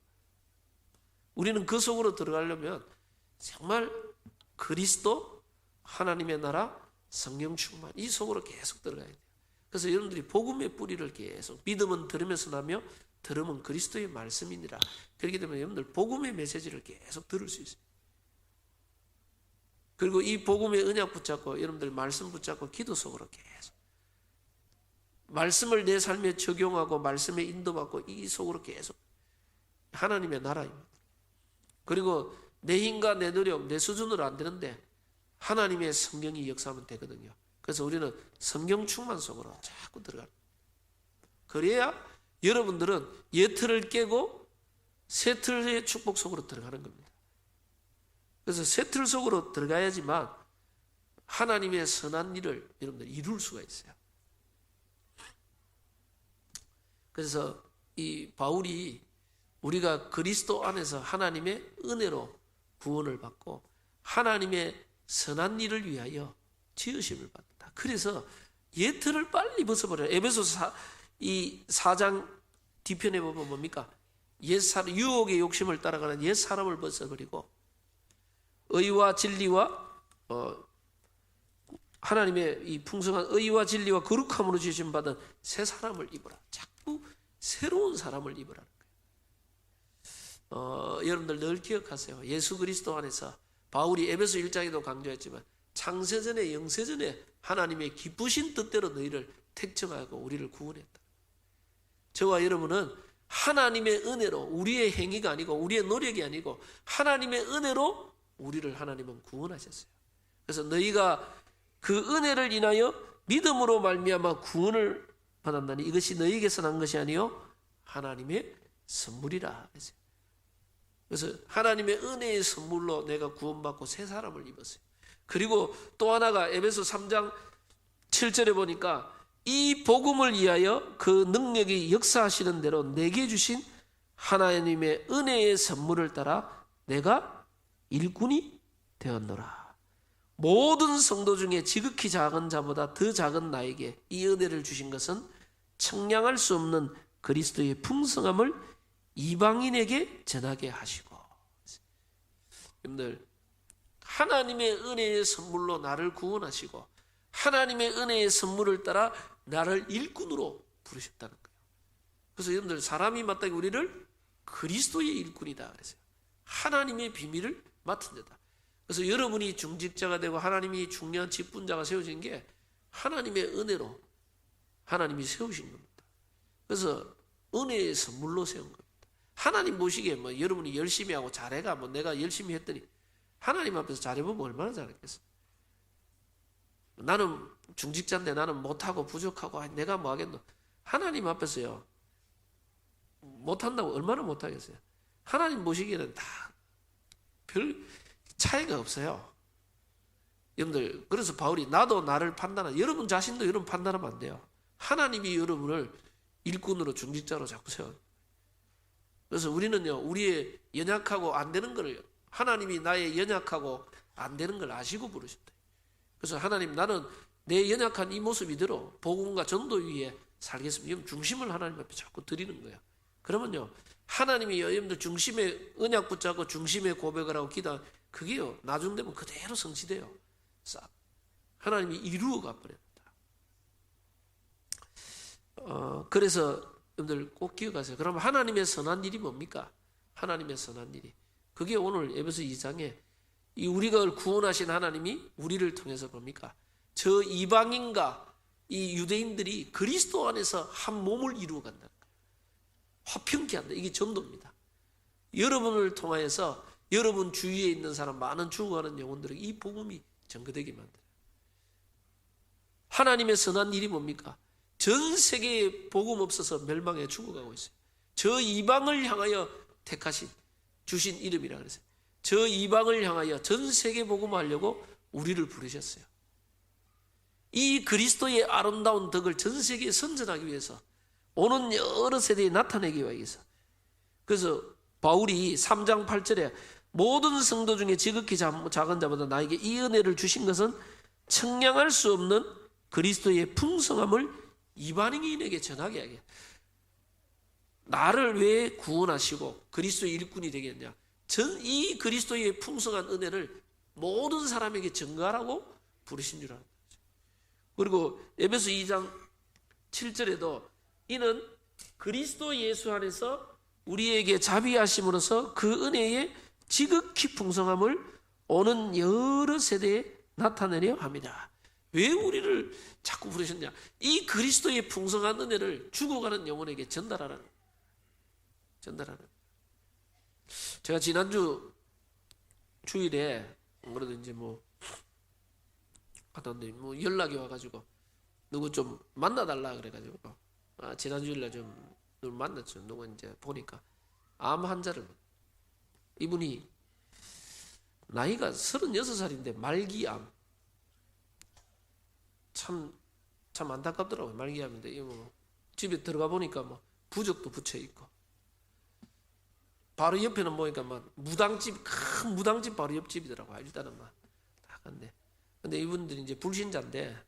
우리는 그 속으로 들어가려면 정말 그리스도, 하나님의 나라, 성령 충만, 이 속으로 계속 들어가야 돼요. 그래서 여러분들이 복음의 뿌리를 계속, 믿음은 들으면서 나며 들음은 그리스도의 말씀이니라. 그렇기 때문에 여러분들 복음의 메시지를 계속 들을 수 있어요. 그리고 이 복음의 언약 붙잡고 여러분들 말씀 붙잡고 기도 속으로 계속 말씀을 내 삶에 적용하고 말씀에 인도받고 이 속으로 계속 하나님의 나라입니다. 그리고 내 힘과 내 노력, 내 수준으로 안 되는데 하나님의 성령이 역사하면 되거든요. 그래서 우리는 성령 충만 속으로 자꾸 들어가는 거예요. 그래야 여러분들은 옛 틀을 깨고 새 틀의 축복 속으로 들어가는 겁니다. 그래서 새 틀 속으로 들어가야지만 하나님의 선한 일을 여러분들 이룰 수가 있어요. 그래서 이 바울이 우리가 그리스도 안에서 하나님의 은혜로 구원을 받고 하나님의 선한 일을 위하여 지으심을 받는다. 그래서 옛 틀을 빨리 벗어버려요. 에베소 4장 뒤편에 보면 뭡니까? 유혹의 욕심을 따라가는 옛 사람을 벗어버리고 의와 진리와 하나님의 이 풍성한 의와 진리와 거룩함으로 지으심 받은 새 사람을 입으라. 자꾸 새로운 사람을 입으라는 거예요. 여러분들 늘 기억하세요. 예수 그리스도 안에서 바울이 에베소 1장에도 강조했지만 창세전에 영세전에 하나님의 기쁘신 뜻대로 너희를 택정하고 우리를 구원했다. 저와 여러분은 하나님의 은혜로, 우리의 행위가 아니고 우리의 노력이 아니고 하나님의 은혜로 우리를 하나님은 구원하셨어요. 그래서 너희가 그 은혜를 인하여 믿음으로 말미암아 구원을 받았나니 이것이 너희에게서 난 것이 아니요 하나님의 선물이라. 그래서 하나님의 은혜의 선물로 내가 구원받고 새 사람을 입었어요. 그리고 또 하나가 에베소 3장 7절에 보니까 이 복음을 위하여 그 능력이 역사하시는 대로 내게 주신 하나님의 은혜의 선물을 따라 내가 일꾼이 되었노라. 모든 성도 중에 지극히 작은 자보다 더 작은 나에게 이 은혜를 주신 것은 청량할 수 없는 그리스도의 풍성함을 이방인에게 전하게 하시고. 여러분들 하나님의 은혜의 선물로 나를 구원하시고 하나님의 은혜의 선물을 따라 나를 일꾼으로 부르셨다는 거예요. 그래서 여러분들 사람이 마땅히 우리를 그리스도의 일꾼이다 그랬어요. 하나님의 비밀을 맡은 자다. 그래서 여러분이 중직자가 되고 하나님이 중요한 직분자가 세워진 게 하나님의 은혜로 하나님이 세우신 겁니다. 그래서 은혜의 선물로 세운 겁니다. 하나님 보시기에 뭐 여러분이 열심히 하고 잘해가 뭐 내가 열심히 했더니 하나님 앞에서 잘해보면 얼마나 잘했겠어. 나는 중직자인데 나는 못하고 부족하고 내가 뭐 하겠노. 하나님 앞에서요 못한다고 얼마나 못하겠어요. 하나님 보시기에는 다 별 차이가 없어요. 여러분들 그래서 바울이 나도 나를 판단하는, 여러분 자신도 여러분 판단하면 안 돼요. 하나님이 여러분을 일꾼으로 중직자로 자꾸 세워요. 그래서 우리는요 우리의 연약하고 안 되는 거를 하나님이 나의 연약하고 안 되는 걸 아시고 부르셨다. 그래서 하나님 나는 내 연약한 이 모습 이대로 복음과 전도 위에 살겠습니다. 중심을 하나님 앞에 자꾸 드리는 거예요. 그러면요 하나님이 여러분들 중심에 언약 붙잡고 중심에 고백을 하고 기도, 그게요 나중 되면 그대로 성취돼요. 싹 하나님이 이루어 가버립니다. 그래서 여러분들 꼭 기억하세요. 그럼 하나님의 선한 일이 뭡니까? 하나님의 선한 일이 그게 오늘 에베소 2장에 이 우리가 구원하신 하나님이 우리를 통해서 뭡니까? 저 이방인과 이 유대인들이 그리스도 안에서 한 몸을 이루어 간다는 거예요. 화평케 한다. 이게 전도입니다. 여러분을 통하여서 여러분 주위에 있는 사람 많은 죽어가는 영혼들에게 이 복음이 전거되게 만들어요. 하나님의 선한 일이 뭡니까? 전 세계에 복음 없어서 멸망해 죽어가고 있어요. 저 이방을 향하여 택하신 주신 이름이라 그랬어요. 저 이방을 향하여 전 세계 복음하려고 우리를 부르셨어요. 이 그리스도의 아름다운 덕을 전 세계에 선전하기 위해서 오는 여러 세대에 나타내기 위해서. 그래서 바울이 3장 8절에 모든 성도 중에 지극히 작은 자보다 나에게 이 은혜를 주신 것은 청량할 수 없는 그리스도의 풍성함을 이방인에게 전하게 하게. 나를 왜 구원하시고 그리스도의 일꾼이 되게 했냐? 이 그리스도의 풍성한 은혜를 모든 사람에게 전가하라고 부르신 줄 아는 거죠. 그리고 에베소 2장 7절에도 이는 그리스도 예수 안에서 우리에게 자비하심으로써 그 은혜의 지극히 풍성함을 오는 여러 세대에 나타내려 합니다. 왜 우리를 자꾸 부르셨냐? 이 그리스도의 풍성한 은혜를 죽어가는 영혼에게 전달하라는. 제가 지난주 주일에 그래도 이제 뭐 하던데 뭐 연락이 와가지고 누구 좀 만나달라 그래가지고 지난 주일날 좀 누구 만났죠. 누구 이제 보니까 암 환자를, 이분이 나이가 36살인데 말기암, 참 안타깝더라고요. 말기암인데 이 뭐 집에 들어가 보니까 뭐 부적도 붙여 있고, 바로 옆에는 보니까 막 무당집, 큰 무당집 바로 옆집이더라고요. 일단은 막 근데 이분들이 이제 불신자인데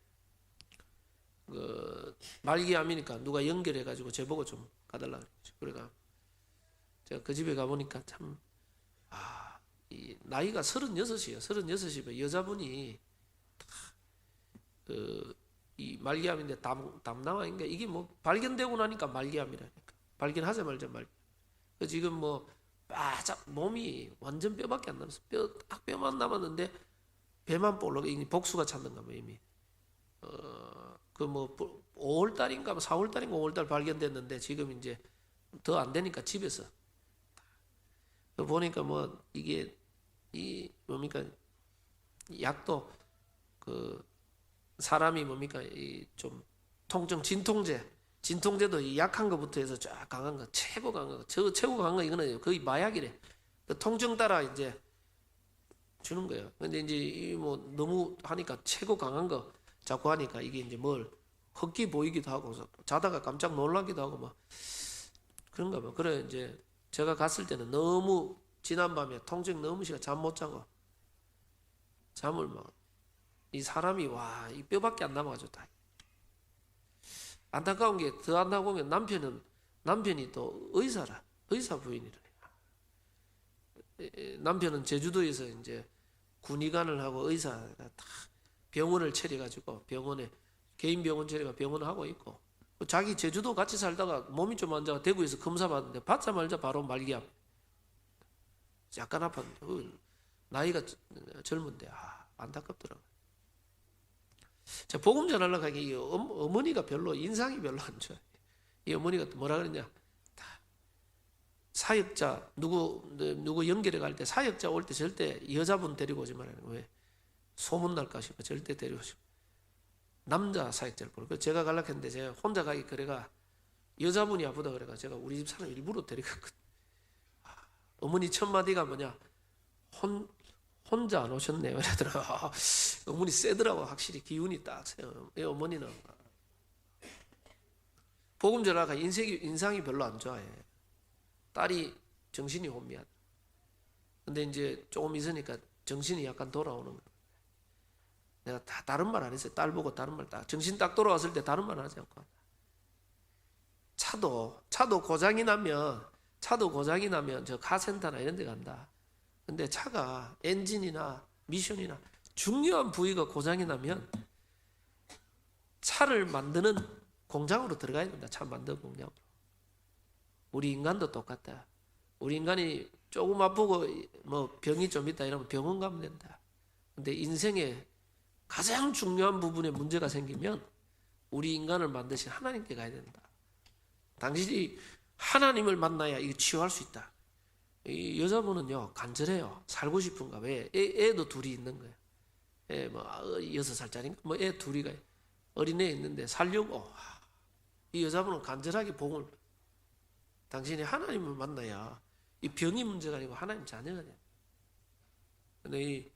그 말기암이니까 누가 연결해가지고 제보고 좀 가달라 그랬죠. 그래가 제가 그 집에 가보니까 참 이 나이가 36이에요. 36이면 여자분이 이 말기암인데 담낭아인가 이게 뭐 발견되고 나니까 말기암이라니까. 발견하자마자 말기암. 지금 뭐 바짝 몸이 완전 뼈밖에 안 남았어. 딱 뼈만 남았는데 배만 볼록 복수가 찼는가 뭐 이미. 그 뭐 5월달인가 4월달인가 5월달 발견됐는데 지금 이제 더 안 되니까 집에서 보니까 뭐 이게 이 뭡니까 약도 그 사람이 뭡니까 이 좀 통증 진통제도 이 약한 거부터 해서 쫙 강한 거 최고 강한 거 최고 강한 거 이거는 거의 마약이래. 그 통증 따라 이제 주는 거예요. 근데 이제 이 뭐 너무 하니까 최고 강한 거 자꾸 하니까 이게 이제 뭘 헛기 보이기도 하고 자다가 깜짝 놀라기도 하고 막 그런가 봐. 그래 이제 제가 갔을 때는 너무 지난밤에 통증 너무 심해 잠 못 자고 잠을 막 이 사람이 와 이 뼈밖에 안 남아가지고 다 안타까운 게 더 안타까운 게 남편이 또 의사 부인이래. 남편은 제주도에서 이제 군의관을 하고 의사가 다 병원을 차려가지고 병원에 개인 병원 차려가 병원을 하고 있고 자기 제주도 같이 살다가 몸이 좀 안 좋아 대구에서 검사 받는데 받자마자 바로 말기암. 약간 아팠는데 나이가 젊은데 안타깝더라고요. 제가 복음 전하려고 하기 어머니가 별로 인상이 별로 안 좋아요. 이 어머니가 뭐라 그랬냐? 사역자 누구 연결해 갈 때 사역자 올 때 절대 여자분 데리고 오지 말아요. 왜? 소문 날까 싶어. 절대 데리고 오지. 남자 사역자를 보고 제가 가려고 했는데 제가 혼자 가기 그래가 여자분이 아프다 그래가 제가 우리 집 사람 일부러 데려갔거든. 어머니 첫 마디가 뭐냐? 혼자 안 오셨네요. 이러더라고. 어머니 세더라고. 확실히 기운이 딱 세요. 어머니는 복음 전하가 인상이 별로 안 좋아해. 딸이 정신이 혼미하다. 근데 이제 조금 있으니까 정신이 약간 돌아오는 거야. 내가 다른 말 안 했어요. 딸 보고 다른 말 정신 딱 돌아왔을 때 다른 말 하지 않고. 차도 고장이 나면 저 카센터나 이런 데 간다. 근데 차가 엔진이나 미션이나 중요한 부위가 고장이 나면 차를 만드는 공장으로 들어가야 된다. 차 만드는 공장으로. 우리 인간도 똑같다. 우리 인간이 조금 아프고 뭐 병이 좀 있다 이러면 병원 가면 된다. 근데 인생에 가장 중요한 부분에 문제가 생기면 우리 인간을 만드신 하나님께 가야 된다. 당신이 하나님을 만나야 이거 치유할 수 있다. 이 여자분은요 간절해요. 살고 싶은가. 왜? 애도 둘이 있는 거예요. 애 뭐 6살짜리인가 뭐 애 둘이가 어린애 있는데 살려고. 이 여자분은 간절하게 복을. 당신이 하나님을 만나야 이 병이 문제가 아니고 하나님 자녀가 돼. 근데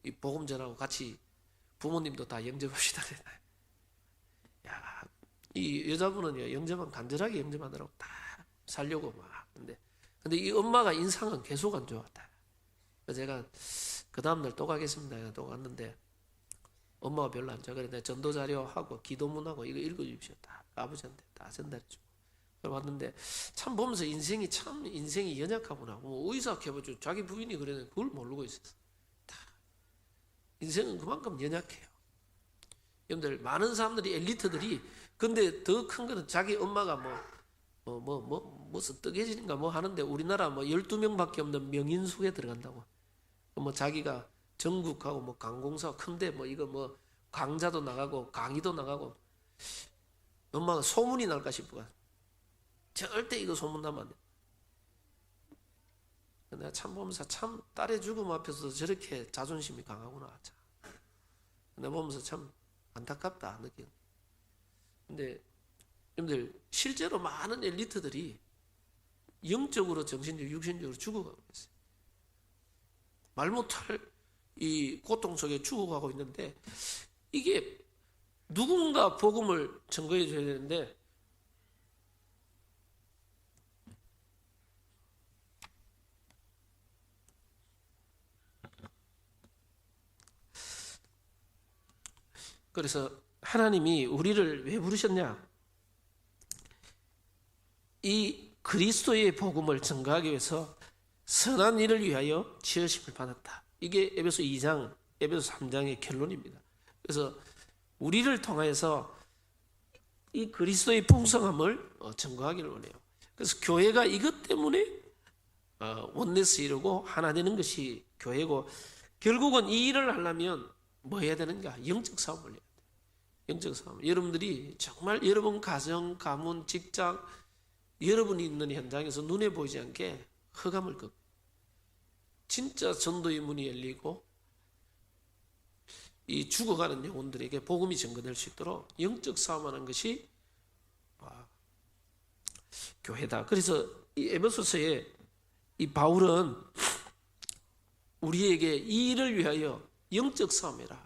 이 복음 전하고 같이 부모님도 다 영접합시다. 야, 이 여자분은요 영접은 간절하게 영접하느라고 다 살려고 막. 근데 이 엄마가 인상은 계속 안 좋았다. 그래서 제가 그 다음날 또 가겠습니다. 또 갔는데 엄마가 별로 안 좋아. 그래 내가 전도 자료하고 기도문하고 이거 읽어주십시오. 다 아버지한테 다 전달해주고. 왔는데 참 보면서 인생이 연약하구나. 뭐 의사 해보죠. 자기 부인이 그랬는데 그걸 모르고 있었어. 다 인생은 그만큼 연약해요. 여러분들 많은 사람들이 엘리트들이 근데 더 큰 거는 자기 엄마가 무슨 뜨개질인가 뭐 하는데 우리나라 뭐 12명밖에 없는 명인 속에 들어간다고. 뭐 자기가 전국하고 뭐 강공사 큰데 뭐 이거 뭐 강좌도 나가고 강의도 나가고 엄마가 소문이 날까 싶어가 절대 이거 소문 나면 안 돼. 내가 참 보면서 참 딸의 죽음 앞에서 저렇게 자존심이 강하구나. 참. 내가 보면서 참 안타깝다 느끼는. 근데 여러분들 실제로 많은 엘리트들이 영적으로 정신적으로 육신적으로 죽어가고 있어요. 말 못할 이 고통 속에 죽어가고 있는데 이게 누군가 복음을 증거해 줘야 되는데 그래서 하나님이 우리를 왜 부르셨냐? 이 그리스도의 복음을 증거하기 위해서 선한 일을 위하여 지으심을 받았다. 이게 에베소 2장, 에베소 3장의 결론입니다. 그래서 우리를 통해서 이 그리스도의 풍성함을 증거하기를 원해요. 그래서 교회가 이것 때문에 원네스 이루고 하나 되는 것이 교회고, 결국은 이 일을 하려면 뭐 해야 되는가? 영적 싸움을 해야 돼요. 영적 싸움. 여러분들이 정말 여러분 가정, 가문, 직장, 여러분이 있는 현장에서 눈에 보이지 않게 흑암을 걷고 진짜 전도의 문이 열리고 이 죽어가는 영혼들에게 복음이 증거될 수 있도록 영적 싸움하는 것이 교회다. 그래서 이 에베소서에 이 바울은 우리에게 이 일을 위하여 영적 싸움이라,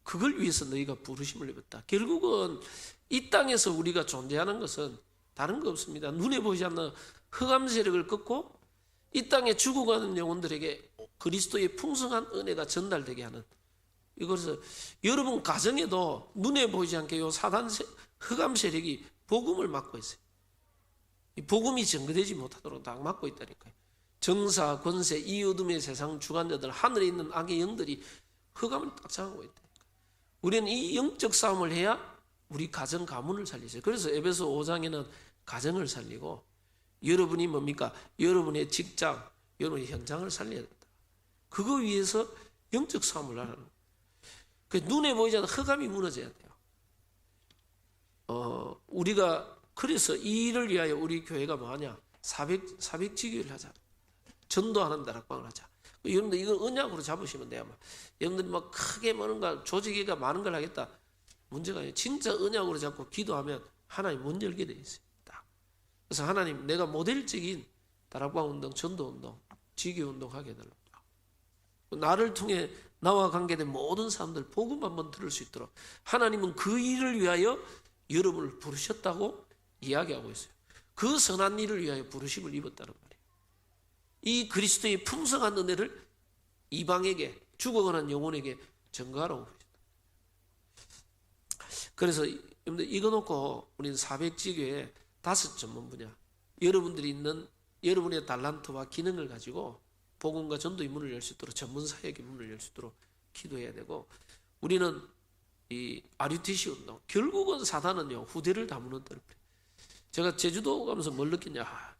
그걸 위해서 너희가 부르심을 입었다. 결국은 이 땅에서 우리가 존재하는 것은 다른 거 없습니다. 눈에 보이지 않는 흑암 세력을 꺾고 이 땅에 죽어가는 영혼들에게 그리스도의 풍성한 은혜가 전달되게 하는, 이것을 여러분 가정에도 눈에 보이지 않게 요 사단 흑암 세력이 복음을 막고 있어요. 이 복음이 증거되지 못하도록 다 막고 있다니까요. 정사, 권세, 이 어둠의 세상 주관자들, 하늘에 있는 악의 영들이 흑암을 딱 장하고 있다. 우리는 이 영적 싸움을 해야 우리 가정, 가문을 살리죠. 그래서 에베소 5장에는 가정을 살리고, 여러분이 뭡니까? 여러분의 직장, 여러분의 현장을 살려야 된다. 그거 위해서 영적 싸움을 하라는 거예요. 눈에 보이지 않는 흑암이 무너져야 돼요. 우리가 그래서 이 일을 위하여 우리 교회가 뭐하냐? 400지교를 하자. 전도하는 다락방을 하자. 여러분들 이걸 언약으로 잡으시면 돼요. 여러분들이 막 크게 뭔가 조직이가 많은 걸 하겠다. 문제가 아니에요. 진짜 언약으로 잡고 기도하면 하나님 문 열게 돼 있어요. 딱. 그래서 하나님, 내가 모델적인 다락방 운동, 전도 운동, 지교 운동 하게 해달라. 나를 통해 나와 관계된 모든 사람들 복음 한번 들을 수 있도록 하나님은 그 일을 위하여 여러분을 부르셨다고 이야기하고 있어요. 그 선한 일을 위하여 부르심을 입었다는 말이에요. 이 그리스도의 풍성한 은혜를 이방에게, 죽어가는 영혼에게 증거하라고 그랬다. 그래서 이거 놓고 우리는 400지교에 5 전문 분야, 여러분들이 있는 여러분의 달란트와 기능을 가지고 복음과 전도의 문을 열 수 있도록, 전문 사역의 문을 열 수 있도록 기도해야 되고, 우리는 이 RUTC 운동, 결국은 사단은요 후대를 다 무너뜨려. 제가 제주도 가면서 뭘 느꼈냐?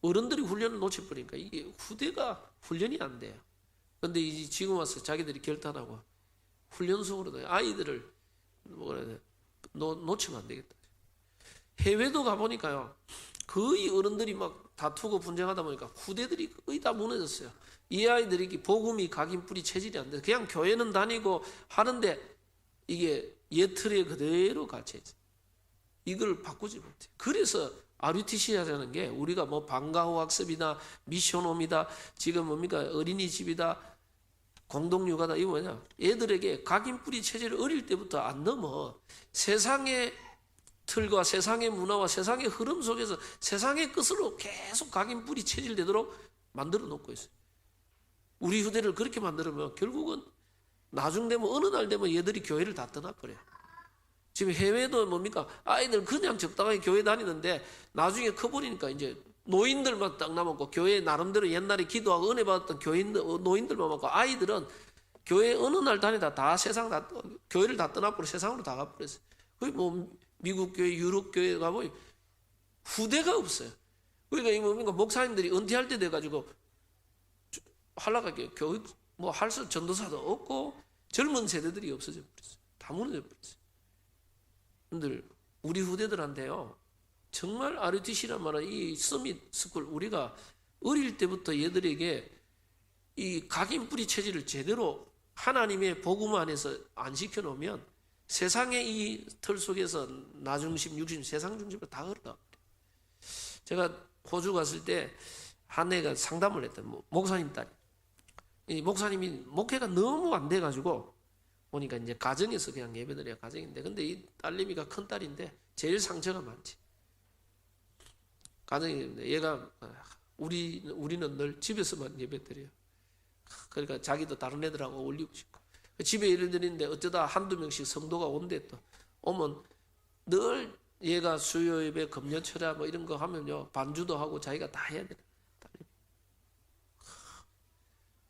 어른들이 훈련을 놓쳐버리니까 이게 후대가 훈련이 안 돼요. 그런데 지금 와서 자기들이 결단하고 훈련소로 아이들을 놓치면 안 되겠다. 해외도 가보니까요, 거의 어른들이 막 다투고 분쟁하다 보니까 후대들이 거의 다 무너졌어요. 이 아이들이 복음이 각인뿌리 체질이 안 돼. 그냥 교회는 다니고 하는데 이게 옛 틀에 그대로 갇혀있어요. 이걸 바꾸지 못해. 그래서 RUTC 하자는 게, 우리가 뭐 방과후 학습이다, 미션홈이다, 지금 뭡니까 어린이집이다, 공동육아다, 이거 뭐냐? 애들에게 각인뿌리 체질을 어릴 때부터 안 넘어 세상의 틀과 세상의 문화와 세상의 흐름 속에서 세상의 끝으로 계속 각인뿌리 체질되도록 만들어 놓고 있어요. 우리 후대를 그렇게 만들면 결국은 나중 되면, 어느 날 되면 얘들이 교회를 다 떠나버려요. 지금 해외도 뭡니까? 아이들 그냥 적당하게 교회 다니는데 나중에 커버리니까 이제 노인들만 딱 남았고, 교회 나름대로 옛날에 기도하고 은혜 받았던 노인들만 남았고, 아이들은 교회 어느 날 다니다 다 세상 다, 교회를 다 떠나버려 세상으로 다 가버렸어요. 거의 뭐 미국 교회, 유럽 교회 가보면 후대가 없어요. 그러니까 목사님들이 은퇴할 때 돼가지고 하려고 교육 뭐 할 수 전도사도 없고 젊은 세대들이 없어져 버렸어요. 다 무너져 버렸어요. 여러분들 우리 후대들한테요 정말 RUTC란 말은 이 서밋 스쿨 우리가 어릴 때부터 얘들에게 이 각인 뿌리 체질을 제대로 하나님의 복음 안에서 안 시켜놓으면 세상의 이 틀 속에서 나 중심, 육심, 세상 중심으로 다 흘러가. 제가 호주 갔을 때 한 애가 상담을 했다. 목사님 딸이. 이 목사님이 목회가 너무 안 돼가지고 보니까 이제 가정에서 그냥 예배드려야 가정인데, 근데 이 딸내미가 큰 딸인데 제일 상처가 많지. 가정인데 얘가 우리는 늘 집에서만 예배드려요. 그러니까 자기도 다른 애들하고 어울리고 싶고 집에 예를 드리는데 어쩌다 한두 명씩 성도가 온대. 또 오면 늘 얘가 수요 예배, 금요 철야 뭐 이런 거 하면요 반주도 하고 자기가 다 해야 돼.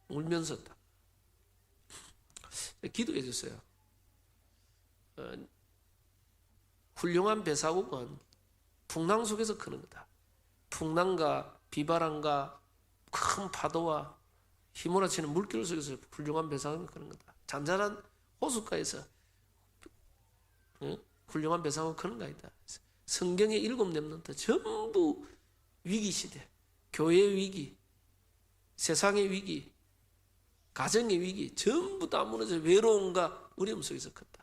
울면서 다 기도해 주세요. 훌륭한 배사국은 풍랑 속에서 크는 거다. 풍랑과 비바람과 큰 파도와 휘몰아치는 물결 속에서 훌륭한 배사국은 크는 거다. 잔잔한 호숫가에서 훌륭한 배사국은 크는 거 아니다. 성경의 7 렘넌트 전부 위기시대, 교회의 위기, 세상의 위기, 가정의 위기 전부 다 무너져 외로움과 어려움 속에서 컸다.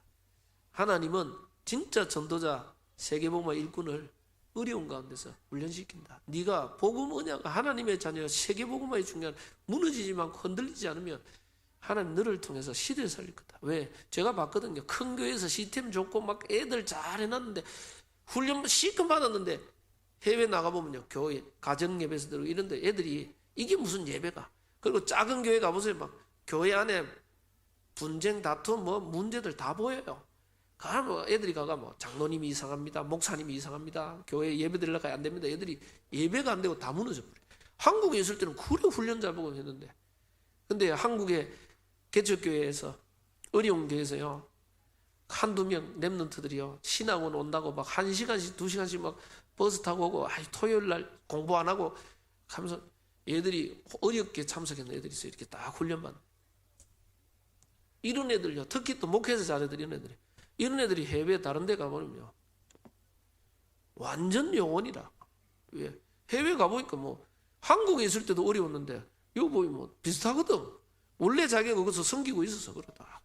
하나님은 진짜 전도자 세계복음화 일꾼을 어려운 가운데서 훈련시킨다. 네가 복음 언약 하나님의 자녀가 세계복음화의 중요한 무너지지만 흔들리지 않으면 하나님 너를 통해서 시대를 살릴 거다. 왜? 제가 봤거든요. 큰 교회에서 시스템 좋고 막 애들 잘 해놨는데 훈련 시급 받았는데 해외 나가보면요 교회 가정 예배에서 들고 이런데 애들이 이게 무슨 예배가. 그리고 작은 교회 가보세요. 막 교회 안에 분쟁, 다툼, 뭐 문제들 다 보여요. 뭐 애들이 가가 뭐 장로님이 이상합니다. 목사님이 이상합니다. 교회 예배 드리러 가야 안 됩니다. 애들이 예배가 안 되고 다 무너져 버려요. 한국에 있을 때는 그래 훈련 잘 보고 했는데, 근데 한국의 개척교회에서 어려운 교회에서요 한두 명 렘넌트들이요 신학원 온다고 막 1시간씩 2시간씩 막 버스 타고 오고 토요일 날 공부 안 하고 하면서 얘들이 어렵게 참석했는 애들이 있어요. 이렇게 딱 훈련받는. 이런 애들요. 특히 또 목회에서 잘해들 이런 애들이. 이런 애들이 해외 다른 데 가보면요. 완전 영혼이라. 왜? 해외 가보니까 뭐 한국에 있을 때도 어려웠는데 여기 보면 뭐 비슷하거든. 원래 자기가 거기서 섬기고 있어서 그러다.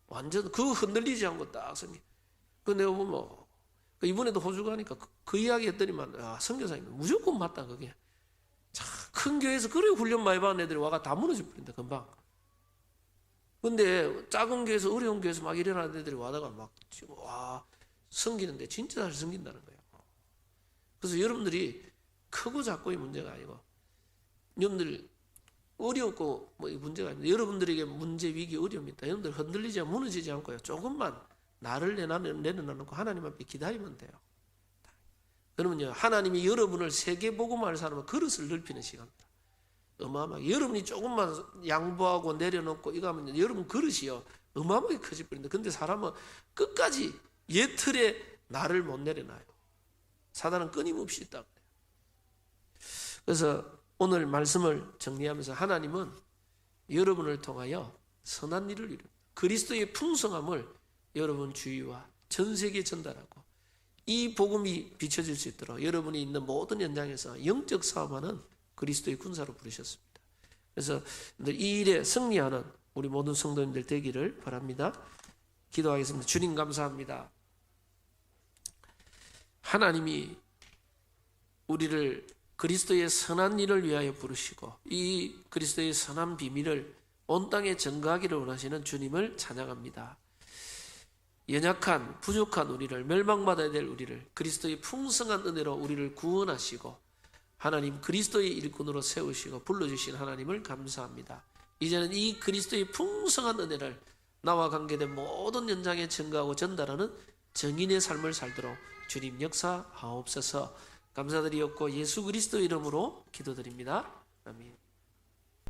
완전 그거 흔들리지 않고 딱 섬기. 그 내가 보면 뭐 이번에도 호주 가니까 그 이야기 했더니만 선교사님 무조건 맞다 그게. 큰 교회에서 그래 훈련 많이 받은 애들이 와가 다 무너져 버린다 금방. 근데 작은 교회에서 어려운 교회에서 막 일어나는 애들이 와다가 막 섬기는데 진짜 잘 섬긴다는 거예요. 그래서 여러분들이 크고 작고의 문제가 아니고 여러분들 어렵고 뭐 문제가 아닙니다. 여러분들에게 문제, 위기, 어려움이 있다. 여러분들 흔들리지 않고 무너지지 않고요. 조금만 나를 내려놓고 하나님 앞에 기다리면 돼요. 그러면요 하나님이 여러분을 세계복음화를 사람은 그릇을 넓히는 시간입니다. 어마어마하게 여러분이 조금만 양보하고 내려놓고 이거 하면 여러분 그릇이요 어마어마하게 커져버린다. 근데 사람은 끝까지 옛 틀에 나를 못 내려놔요. 사단은 끊임없이 있다. 그래서 오늘 말씀을 정리하면서 하나님은 여러분을 통하여 선한 일을 이룹니다. 그리스도의 풍성함을 여러분 주위와 전 세계에 전달하고 이 복음이 비춰질 수 있도록 여러분이 있는 모든 현장에서 영적 싸움하는 그리스도의 군사로 부르셨습니다. 그래서 이 일에 승리하는 우리 모든 성도님들 되기를 바랍니다. 기도하겠습니다. 주님 감사합니다. 하나님이 우리를 그리스도의 선한 일을 위하여 부르시고 이 그리스도의 선한 비밀을 온 땅에 전가하기를 원하시는 주님을 찬양합니다. 연약한 부족한 우리를 멸망받아야 될 우리를 그리스도의 풍성한 은혜로 우리를 구원하시고 하나님 그리스도의 일꾼으로 세우시고 불러주신 하나님을 감사합니다. 이제는 이 그리스도의 풍성한 은혜를 나와 관계된 모든 현장에 증거하고 전달하는 정인의 삶을 살도록 주님 역사하옵소서. 감사드리옵고 예수 그리스도 이름으로 기도드립니다. 아멘.